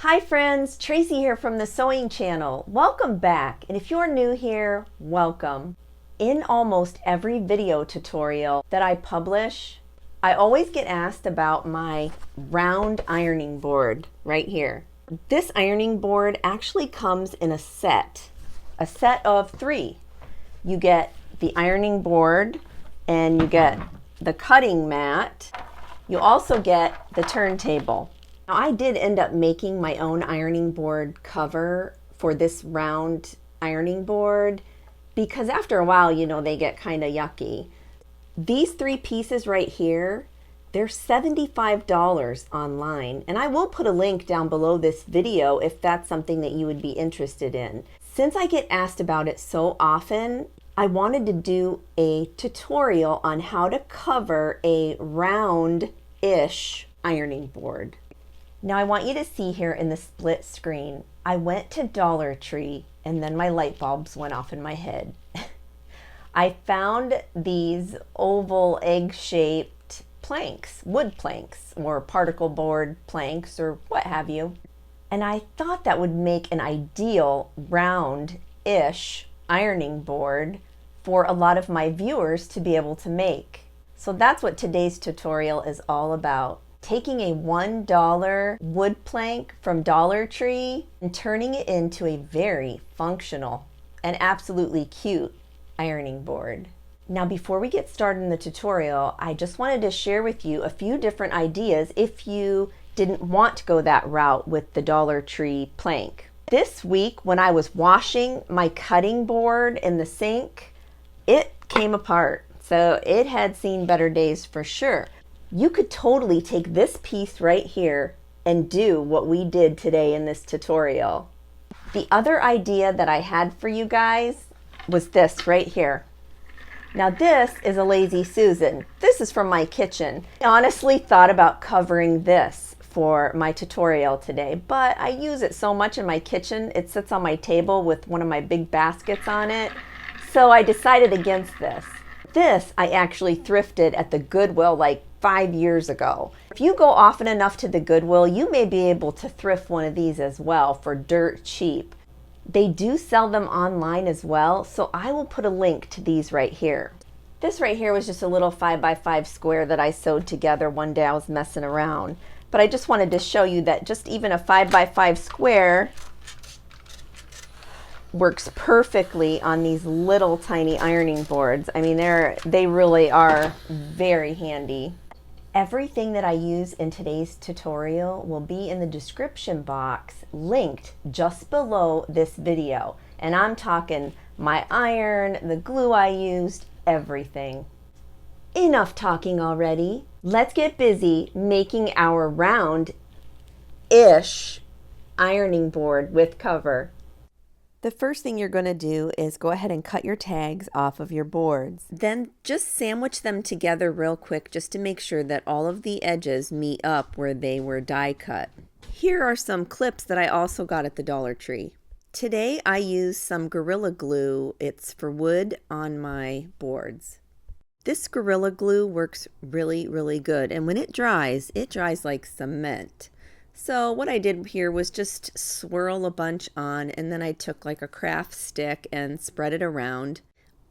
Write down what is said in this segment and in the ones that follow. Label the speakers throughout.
Speaker 1: Hi friends, Tracy here from the Sewing Channel. Welcome back, and if you're new here, welcome. In almost every video tutorial that I publish, I always get asked about my round ironing board right here. This ironing board actually comes in a set of 3. You get the ironing board and you get the cutting mat. You also get the turntable. Now, I did end up making my own ironing board cover for this round ironing board because after a while, they get kind of yucky. These 3 pieces right here, they're $75 online, and I will put a link down below this video if that's something that you would be interested in. Since I get asked about it so often, I wanted to do a tutorial on how to cover a round-ish ironing board. Now I want you to see here in the split screen, I went to Dollar Tree and then my light bulbs went off in my head. I found these oval egg-shaped planks, wood planks or particle board planks or what have you. And I thought that would make an ideal round-ish ironing board for a lot of my viewers to be able to make. So that's what today's tutorial is all about. Taking a $1 wood plank from Dollar Tree and turning it into a very functional and absolutely cute ironing board. Now, before we get started in the tutorial, I just wanted to share with you a few different ideas if you didn't want to go that route with the Dollar Tree plank. This week, when I was washing my cutting board in the sink, it came apart. So it had seen better days for sure. You could totally take this piece right here and do what we did today in this tutorial. The other idea that I had for you guys was this right here. Now this is a Lazy Susan. This is from my kitchen. I honestly thought about covering this for my tutorial today, but I use it so much in my kitchen. It sits on my table with one of my big baskets on it. So I decided against this. This I actually thrifted at the Goodwill like 5 years ago. If you go often enough to the Goodwill, you may be able to thrift one of these as well for dirt cheap. They do sell them online as well, so I will put a link to these right here. This right here was just a little 5x5 square that I sewed together one day I was messing around. But I just wanted to show you that just even a 5x5 square works perfectly on these little tiny ironing boards. I mean, they really are very handy. Everything that I use in today's tutorial will be in the description box linked just below this video. And I'm talking my iron, the glue I used, everything. Enough talking already. Let's get busy making our round-ish ironing board with cover. The first thing you're going to do is go ahead and cut your tags off of your boards. Then just sandwich them together real quick just to make sure that all of the edges meet up where they were die cut. Here are some clips that I also got at the Dollar Tree. Today I used some Gorilla Glue. It's for wood on my boards. This Gorilla Glue works really, really good, and when it dries like cement. So what I did here was just swirl a bunch on, and then I took like a craft stick and spread it around.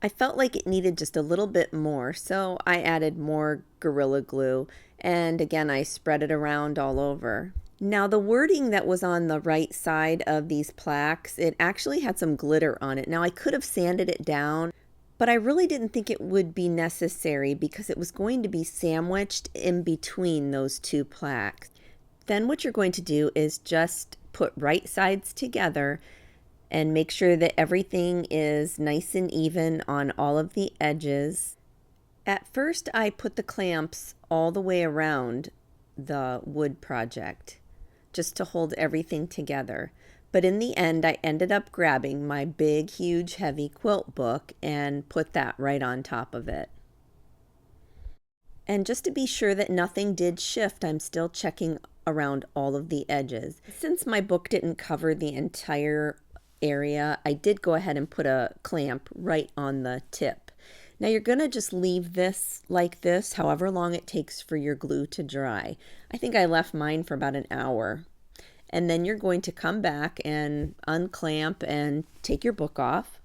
Speaker 1: I felt like it needed just a little bit more, so I added more Gorilla Glue, and again I spread it around all over. Now the wording that was on the right side of these plaques, it actually had some glitter on it. Now I could have sanded it down, but I really didn't think it would be necessary because it was going to be sandwiched in between those 2 plaques. Then what you're going to do is just put right sides together and make sure that everything is nice and even on all of the edges. At first I put the clamps all the way around the wood project just to hold everything together. But in the end I ended up grabbing my big, huge, heavy quilt book and put that right on top of it. And just to be sure that nothing did shift, I'm still checking around all of the edges. Since my book didn't cover the entire area, I did go ahead and put a clamp right on the tip. Now you're going to just leave this like this, however long it takes for your glue to dry. I think I left mine for about an hour. And then you're going to come back and unclamp and take your book off.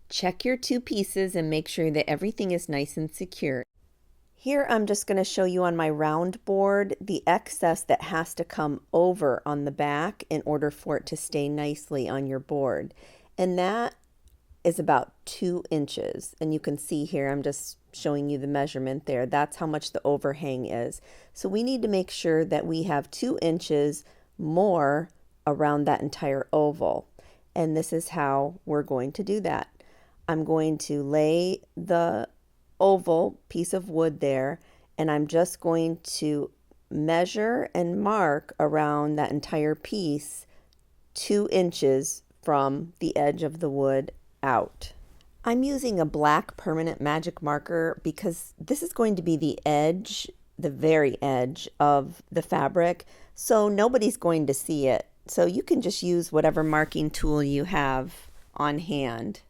Speaker 1: Check your two pieces and make sure that everything is nice and secure. Here I'm just going to show you on my round board the excess that has to come over on the back in order for it to stay nicely on your board. And that is about 2 inches. And you can see here, I'm just showing you the measurement there. That's how much the overhang is. So we need to make sure that we have 2 inches more around that entire oval. And this is how we're going to do that. I'm going to lay the oval piece of wood there, and I'm just going to measure and mark around that entire piece 2 inches from the edge of the wood out. I'm using a black permanent magic marker because this is going to be the edge, the very edge of the fabric, so nobody's going to see it. So you can just use whatever marking tool you have on hand.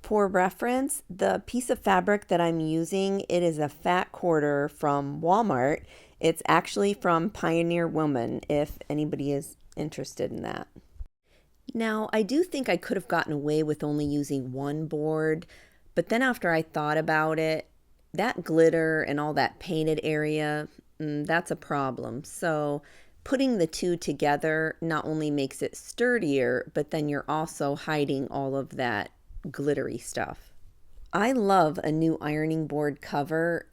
Speaker 1: For reference, the piece of fabric that I'm using, it is a fat quarter from Walmart. It's actually from Pioneer Woman, if anybody is interested in that. Now, I do think I could have gotten away with only using one board, but then after I thought about it, that glitter and all that painted area, that's a problem. So putting the two together not only makes it sturdier, but then you're also hiding all of that glittery stuff. I love a new ironing board cover.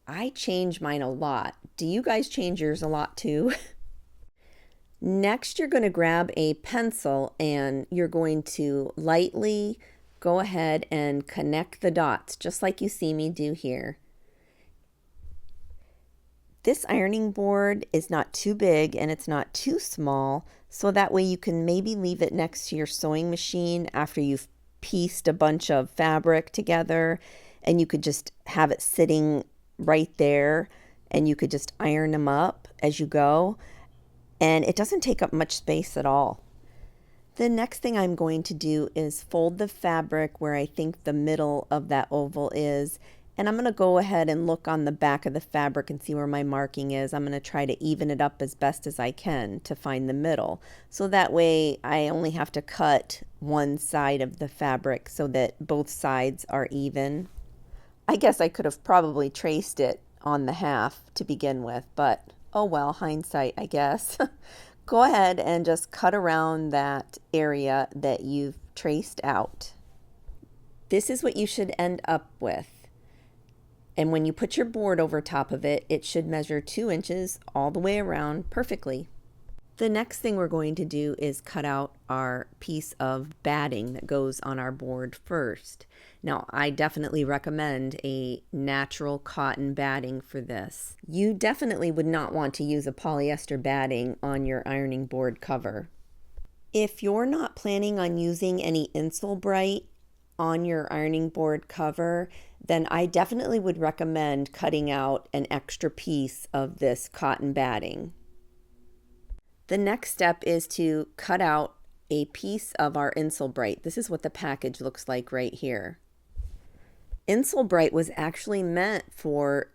Speaker 1: I change mine a lot. Do you guys change yours a lot too? Next, you're going to grab a pencil and you're going to lightly go ahead and connect the dots, just like you see me do here. This ironing board is not too big and it's not too small, so that way you can maybe leave it next to your sewing machine after you've pieced a bunch of fabric together, and you could just have it sitting right there and you could just iron them up as you go, and it doesn't take up much space at all. The next thing I'm going to do is fold the fabric where I think the middle of that oval is, and I'm going to go ahead and look on the back of the fabric and see where my marking is. I'm going to try to even it up as best as I can to find the middle. So that way I only have to cut one side of the fabric so that both sides are even. I guess I could have probably traced it on the half to begin with, but oh well, hindsight, I guess. Go ahead and just cut around that area that you've traced out. This is what you should end up with. And when you put your board over top of it, it should measure 2 inches all the way around perfectly. The next thing we're going to do is cut out our piece of batting that goes on our board first. Now, I definitely recommend a natural cotton batting for this. You definitely would not want to use a polyester batting on your ironing board cover. If you're not planning on using any Insul-Brite on your ironing board cover, then I definitely would recommend cutting out an extra piece of this cotton batting. The next step is to cut out a piece of our Insul-Brite. This is what the package looks like right here. Insul-Brite was actually meant for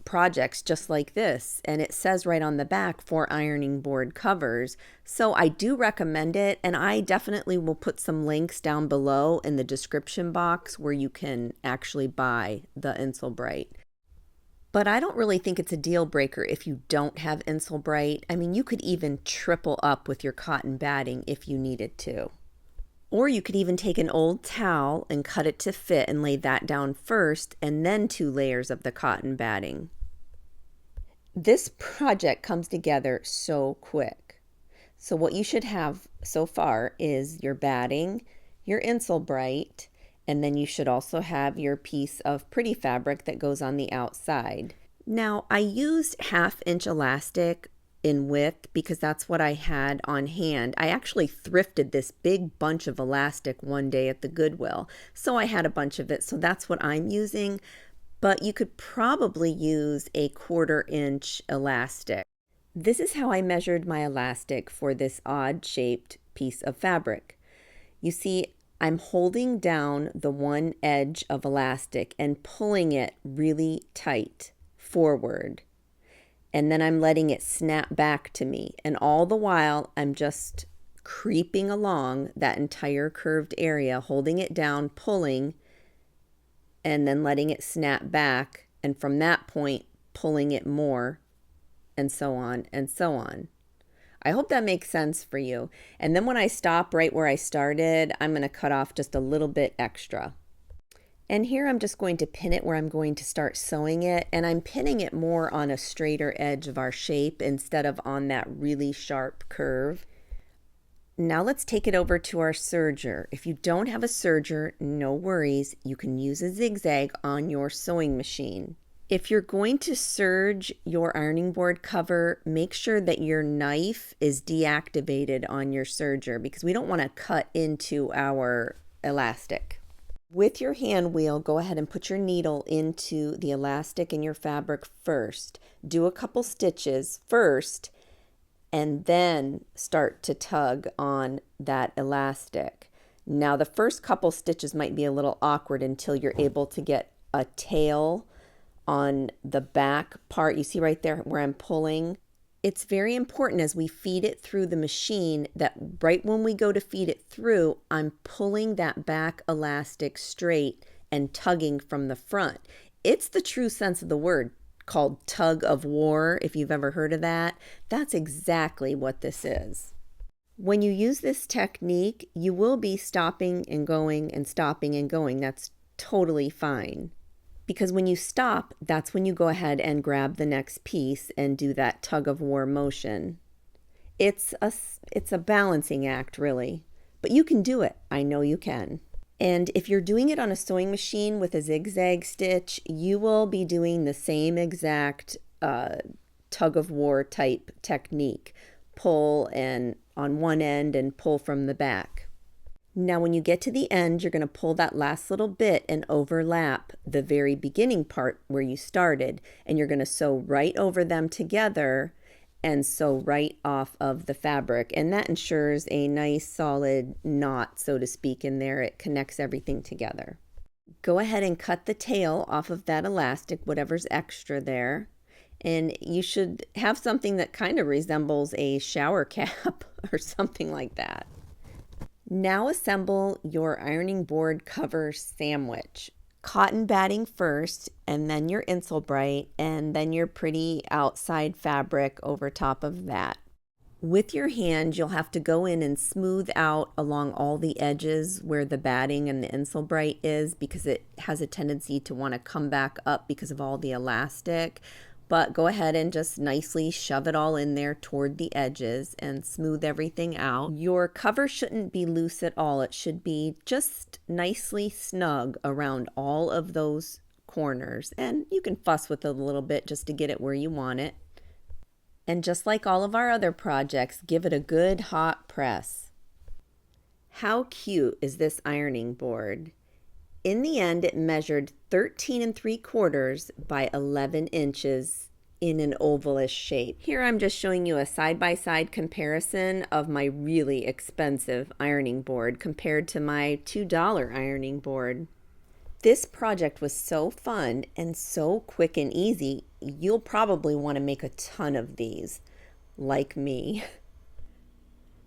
Speaker 1: projects just like this, and it says right on the back for ironing board covers, so I do recommend it, and I definitely will put some links down below in the description box where you can actually buy the Insul-Brite. But I don't really think it's a deal breaker if you don't have Insul-Brite. I mean, you could even triple up with your cotton batting if you needed to. Or you could even take an old towel and cut it to fit and lay that down first, and then 2 layers of the cotton batting. This project comes together so quick. So what you should have so far is your batting, your Insul-Brite, and then you should also have your piece of pretty fabric that goes on the outside. Now, I used 1/2 inch elastic in width because that's what I had on hand. I actually thrifted this big bunch of elastic one day at the Goodwill, so I had a bunch of it, so that's what I'm using, but you could probably use a 1/4 inch elastic. This is how I measured my elastic for this odd shaped piece of fabric. You see, I'm holding down the one edge of elastic and pulling it really tight forward. and then I'm letting it snap back to me. And all the while, I'm just creeping along that entire curved area, holding it down, pulling, and then letting it snap back. And from that point, pulling it more, and so on and so on. I hope that makes sense for you. And then when I stop right where I started, I'm going to cut off just a little bit extra. And here I'm just going to pin it where I'm going to start sewing it, and I'm pinning it more on a straighter edge of our shape instead of on that really sharp curve. Now let's take it over to our serger. If you don't have a serger, no worries, you can use a zigzag on your sewing machine. If you're going to serge your ironing board cover, make sure that your knife is deactivated on your serger because we don't want to cut into our elastic. With your hand wheel, go ahead and put your needle into the elastic in your fabric first. Do a couple stitches first and then start to tug on that elastic. Now the first couple stitches might be a little awkward until you're able to get a tail on the back part. You see right there where I'm pulling? It's very important as we feed it through the machine that right when we go to feed it through, I'm pulling that back elastic straight and tugging from the front. It's the true sense of the word, called tug of war, if you've ever heard of that. That's exactly what this is. When you use this technique, you will be stopping and going and stopping and going. That's totally fine. Because when you stop, that's when you go ahead and grab the next piece and do that tug of war motion. It's a balancing act, really. But you can do it. I know you can. And if you're doing it on a sewing machine with a zigzag stitch, you will be doing the same exact tug of war type technique. Pull and on one end and pull from the back. Now when you get to the end, you're going to pull that last little bit and overlap the very beginning part where you started, and you're going to sew right over them together and sew right off of the fabric, and that ensures a nice solid knot, so to speak, in there. It connects everything together. Go ahead and cut the tail off of that elastic, whatever's extra there, and you should have something that kind of resembles a shower cap or something like that. Now assemble your ironing board cover sandwich. Cotton batting first, and then your Insulbrite, and then your pretty outside fabric over top of that. With your hand, you'll have to go in and smooth out along all the edges where the batting and the Insulbrite is, because it has a tendency to want to come back up because of all the elastic. But go ahead and just nicely shove it all in there toward the edges and smooth everything out. Your cover shouldn't be loose at all. It should be just nicely snug around all of those corners. And you can fuss with it a little bit just to get it where you want it. And just like all of our other projects, give it a good hot press. How cute is this ironing board? In the end, it measured 13 3/4 by 11 inches in an ovalish shape. Here I'm just showing you a side-by-side comparison of my really expensive ironing board compared to my $2 ironing board. This project was so fun and so quick and easy, you'll probably want to make a ton of these, like me.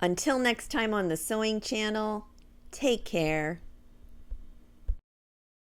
Speaker 1: Until next time on the Sewing Channel, take care.